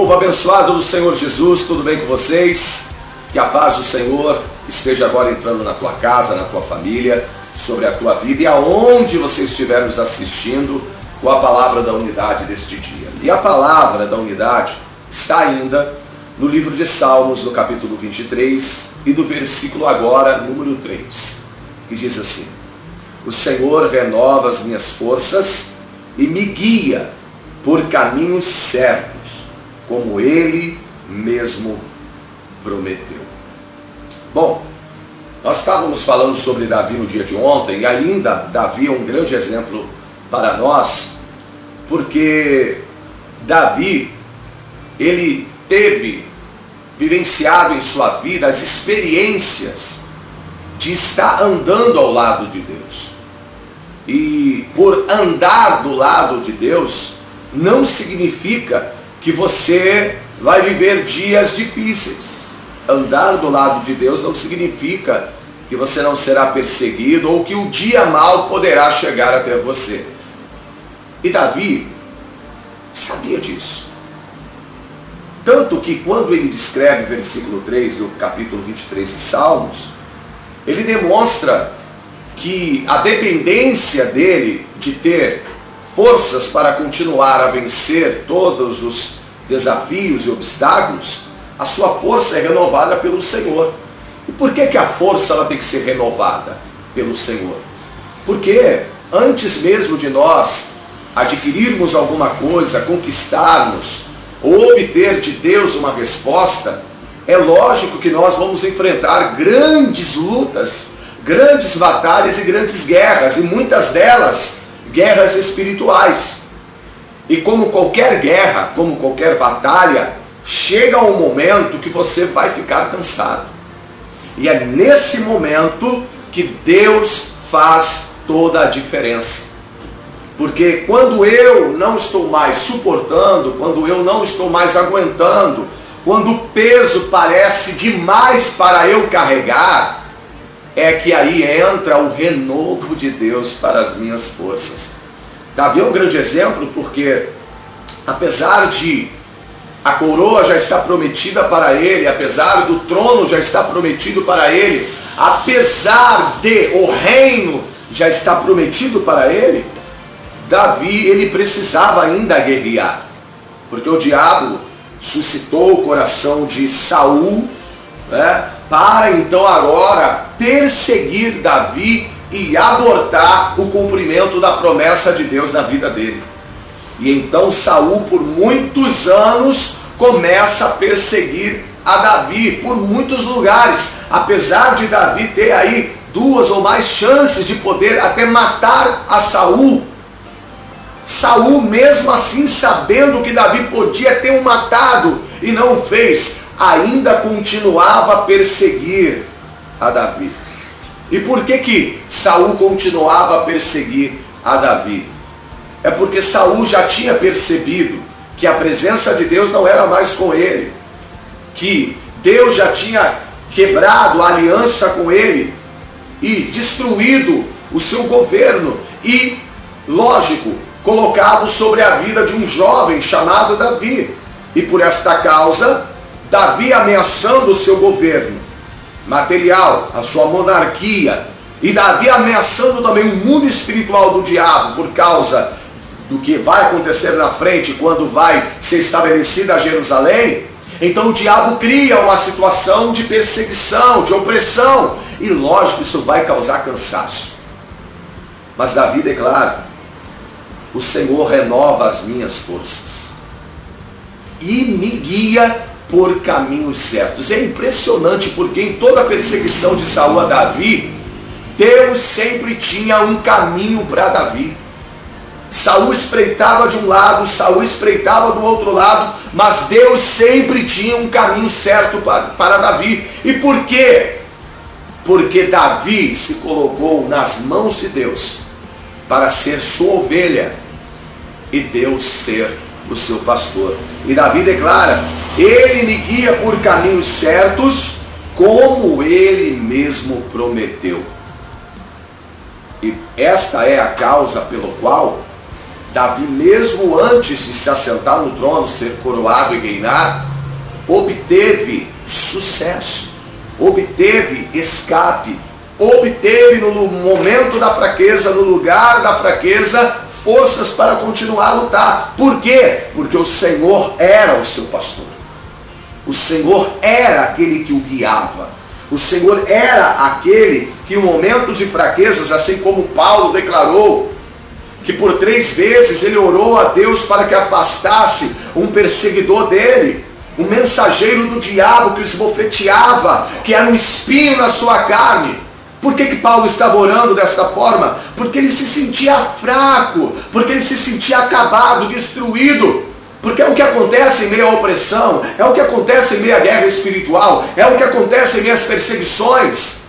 povo abençoado do Senhor Jesus, tudo bem com vocês? Que a paz do Senhor esteja agora entrando na tua casa, na tua família, sobre a tua vida e aonde você estiver nos assistindo com a palavra da unidade deste dia. E a palavra da unidade está ainda no livro de Salmos, no capítulo 23 e do versículo agora, número 3, que diz assim: o Senhor renova as minhas forças e me guia por caminhos certos, como Ele mesmo prometeu. Bom, nós estávamos falando sobre Davi no dia de ontem, e ainda Davi é um grande exemplo para nós, porque Davi, ele teve vivenciado em sua vida as experiências de estar andando ao lado de Deus. E por andar do lado de Deus, não significa que você vai viver dias difíceis. Andar do lado de Deus não significa que você não será perseguido ou que o dia mal poderá chegar até você. E Davi sabia disso. Tanto que quando ele descreve o versículo 3 do capítulo 23 de Salmos, ele demonstra que a dependência dele de ter forças para continuar a vencer todos os desafios e obstáculos, a sua força é renovada pelo Senhor. E por que a força ela tem que ser renovada pelo Senhor? Porque antes mesmo de nós adquirirmos alguma coisa, conquistarmos ou obter de Deus uma resposta, é lógico que nós vamos enfrentar grandes lutas, grandes batalhas e grandes guerras, e muitas delas guerras espirituais. E como qualquer guerra, como qualquer batalha, chega um momento que você vai ficar cansado. E é nesse momento que Deus faz toda a diferença. Porque quando eu não estou mais suportando, quando eu não estou mais aguentando, quando o peso parece demais para eu carregar, é que aí entra o renovo de Deus para as minhas forças. Davi é um grande exemplo porque, apesar de a coroa já estar prometida para ele, apesar do trono já estar prometido para ele, apesar de o reino já estar prometido para ele, Davi, ele precisava ainda guerrear, porque o diabo suscitou o coração de Saul, né, para então agora perseguir Davi e abortar o cumprimento da promessa de Deus na vida dele. E então Saul, por muitos anos, começa a perseguir a Davi por muitos lugares, apesar de Davi ter aí 2 ou mais chances de poder até matar a Saul. Saul, mesmo assim, sabendo que Davi podia ter o matado e não fez, ainda continuava a perseguir a Davi. E por que Saul continuava a perseguir a Davi? É porque Saul já tinha percebido que a presença de Deus não era mais com ele, que Deus já tinha quebrado a aliança com ele e destruído o seu governo e, lógico, colocado sobre a vida de um jovem chamado Davi. E por esta causa, Davi ameaçando o seu governo material, a sua monarquia, e Davi ameaçando também o mundo espiritual do diabo por causa do que vai acontecer na frente quando vai ser estabelecida Jerusalém. Então o diabo cria uma situação de perseguição, de opressão, e lógico, isso vai causar cansaço. Mas Davi declara: o Senhor renova as minhas forças e me guia por caminhos certos. É impressionante porque em toda a perseguição de Saul a Davi, Deus sempre tinha um caminho para Davi. Saul espreitava de um lado, Saul espreitava do outro lado, mas Deus sempre tinha um caminho certo para Davi. E por quê? Porque Davi se colocou nas mãos de Deus para ser sua ovelha e Deus ser o seu pastor. E Davi declara: ele me guia por caminhos certos, como ele mesmo prometeu. E esta é a causa pelo qual Davi, mesmo antes de se assentar no trono, ser coroado e reinar, obteve sucesso, obteve escape, obteve no momento da fraqueza, no lugar da fraqueza, forças para continuar a lutar. Por quê? Porque o Senhor era o seu pastor. O Senhor era aquele que o guiava. O Senhor era aquele que em momentos de fraquezas, assim como Paulo declarou, que por 3 vezes ele orou a Deus para que afastasse um perseguidor dele, um mensageiro do diabo que o esbofeteava, que era um espinho na sua carne. Por que Paulo estava orando dessa forma? Porque ele se sentia fraco, porque ele se sentia acabado, destruído. Porque é o que acontece em meio à opressão, é o que acontece em meio à guerra espiritual, é o que acontece em meio às perseguições.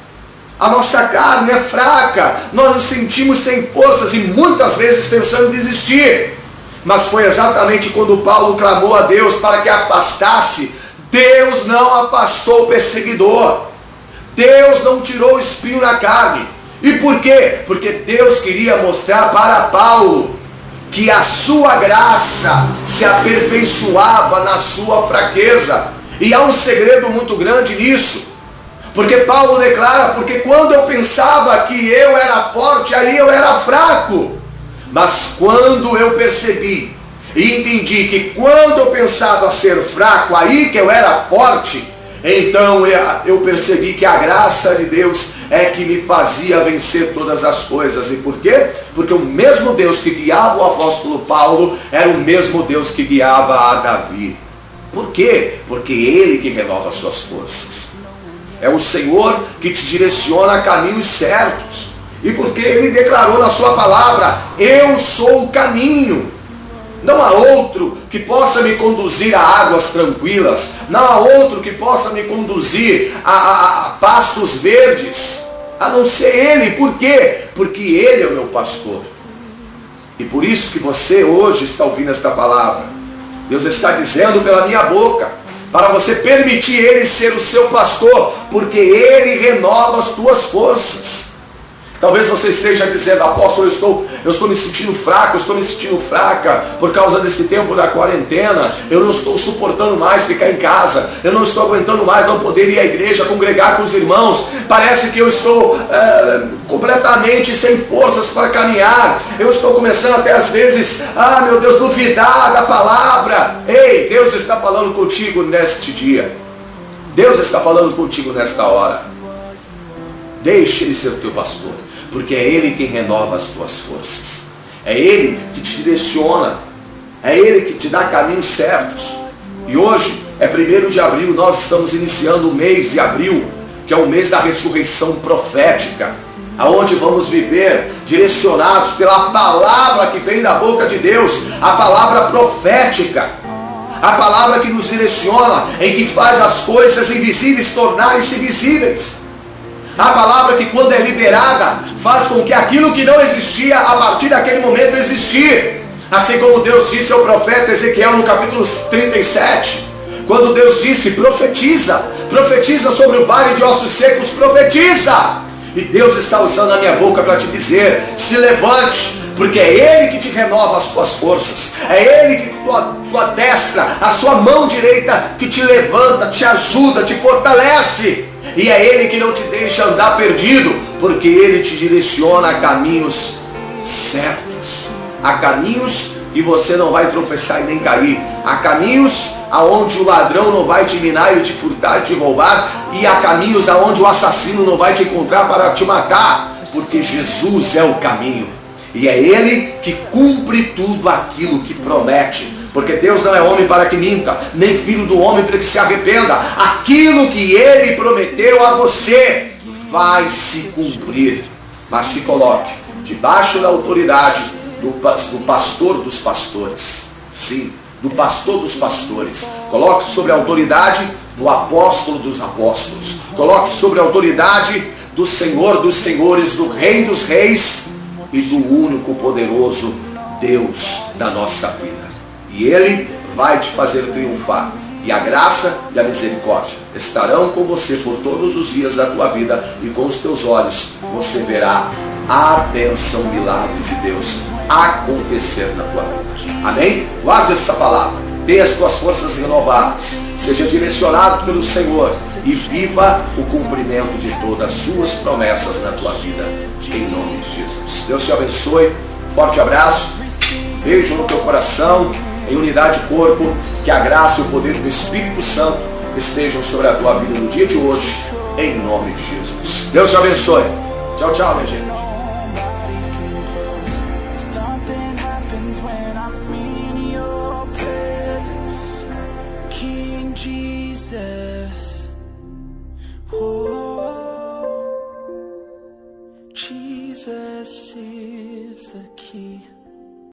A nossa carne é fraca, nós nos sentimos sem forças e muitas vezes pensando em desistir. Mas foi exatamente quando Paulo clamou a Deus para que afastasse, Deus não afastou o perseguidor. Deus não tirou o espinho na carne. E por quê? Porque Deus queria mostrar para Paulo que a sua graça se aperfeiçoava na sua fraqueza. E há um segredo muito grande nisso. Porque Paulo declara, porque quando eu pensava que eu era forte, aí eu era fraco. Mas quando eu percebi e entendi que quando eu pensava ser fraco, aí que eu era forte, então eu percebi que a graça de Deus é que me fazia vencer todas as coisas. E por quê? Porque o mesmo Deus que guiava o apóstolo Paulo era o mesmo Deus que guiava a Davi. Por quê? Porque Ele que renova as suas forças. É o Senhor que te direciona a caminhos certos. E porque Ele declarou na sua palavra, eu sou o caminho. Não há outro que possa me conduzir a águas tranquilas. Não há outro que possa me conduzir a pastos verdes, a não ser Ele. Por quê? Porque Ele é o meu pastor. E por isso que você hoje está ouvindo esta palavra. Deus está dizendo pela minha boca, para você permitir Ele ser o seu pastor, porque Ele renova as tuas forças. Talvez você esteja dizendo, apóstolo, eu estou me sentindo fraco, eu estou me sentindo fraca por causa desse tempo da quarentena. Eu não estou suportando mais ficar em casa. Eu não estou aguentando mais não poder ir à igreja, congregar com os irmãos. Parece que eu estou completamente sem forças para caminhar. Eu estou começando até às vezes, meu Deus, duvidar da palavra. Ei, Deus está falando contigo neste dia. Deus está falando contigo nesta hora. Deixe Ele ser o teu pastor, porque é Ele quem renova as tuas forças. É Ele que te direciona. É Ele que te dá caminhos certos. E hoje é 1º de abril, nós estamos iniciando o mês de abril, que é o mês da ressurreição profética, aonde vamos viver direcionados pela palavra que vem da boca de Deus, a palavra profética, a palavra que nos direciona, em que faz as coisas invisíveis tornarem-se visíveis. A palavra que quando é liberada, faz com que aquilo que não existia, a partir daquele momento existir. Assim como Deus disse ao profeta Ezequiel no capítulo 37, quando Deus disse, profetiza sobre o vale de ossos secos, profetiza. E Deus está usando a minha boca para te dizer, se levante, porque é Ele que te renova as tuas forças. É Ele que sua destra, a sua mão direita que te levanta, te ajuda, te fortalece. E é Ele que não te deixa andar perdido, porque Ele te direciona a caminhos certos, a caminhos que você não vai tropeçar e nem cair, a caminhos aonde o ladrão não vai te minar e te furtar e te roubar, e a caminhos aonde o assassino não vai te encontrar para te matar, porque Jesus é o caminho, e é Ele que cumpre tudo aquilo que promete. Porque Deus não é homem para que minta, nem filho do homem para que se arrependa. Aquilo que Ele prometeu a você vai se cumprir. Mas se coloque debaixo da autoridade do pastor dos pastores. Sim, do pastor dos pastores. Coloque sobre a autoridade do apóstolo dos apóstolos. Coloque sobre a autoridade do Senhor dos senhores, do Rei dos reis e do único poderoso Deus da nossa vida. E Ele vai te fazer triunfar. E a graça e a misericórdia estarão com você por todos os dias da tua vida. E com os teus olhos você verá a bênção, o milagre de Deus acontecer na tua vida. Amém? Guarde essa palavra. Tenha as tuas forças renovadas. Seja direcionado pelo Senhor e viva o cumprimento de todas as suas promessas na tua vida. Em nome de Jesus. Deus te abençoe. Forte abraço. Beijo no teu coração. Em unidade corpo. Que a graça e o poder do Espírito Santo estejam sobre a tua vida no dia de hoje. Em nome de Jesus. Deus te abençoe. Tchau, tchau, minha gente.